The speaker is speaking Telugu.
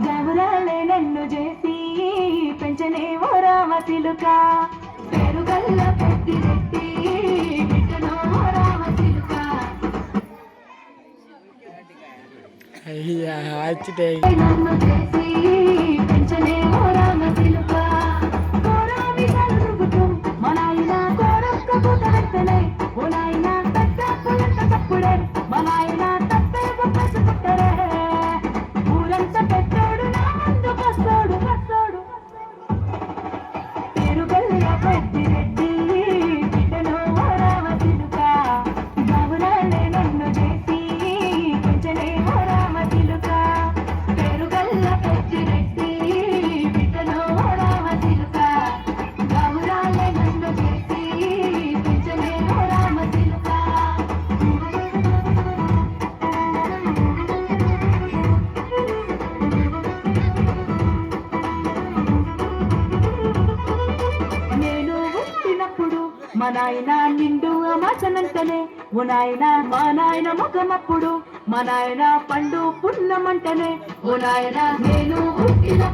గౌరాలే నన్ను చేసి పెంచనే ఓ రామచిలుక పెరుగల్ల పెద్దిరెడ్డి బిడ్డనో ఓ రామచిలుక నన్ను చేసి పెంచనే ఓ రామచిలుక కోరావి కలుగుతూ మా నాయన కోరొక్క పూట వెంటనే ఓ నాయన పెద్ద పులంత తప్పుడే మా నాయన తప్పే గొప్ప పుట్టరే ఊరంతా పెట్టాడు నా ముందు వస్తాడు వస్తాడు పెరుగల్ల పెద్దిరెడ్డి బిడ్డనో ఓ రామచిలుక గౌరాలే నన్ను చేసి పెంచనే ఓ రామచిలుక పెరుగల్ల పెద్దిరెడ్డి బిడ్డనో ఓ రామచిలుక గౌరాలే నన్ను చేసి పెంచనే ఓ రామచిలుక నేను పుట్టినప్పుడు మా నాయన నిండు అమాసనంటనే ఓ నాయన మా నాయన ముఖమప్పుడు మా నాయన పండు పున్నమంటనే ఓ నాయన నేను పుట్టినప్పుడు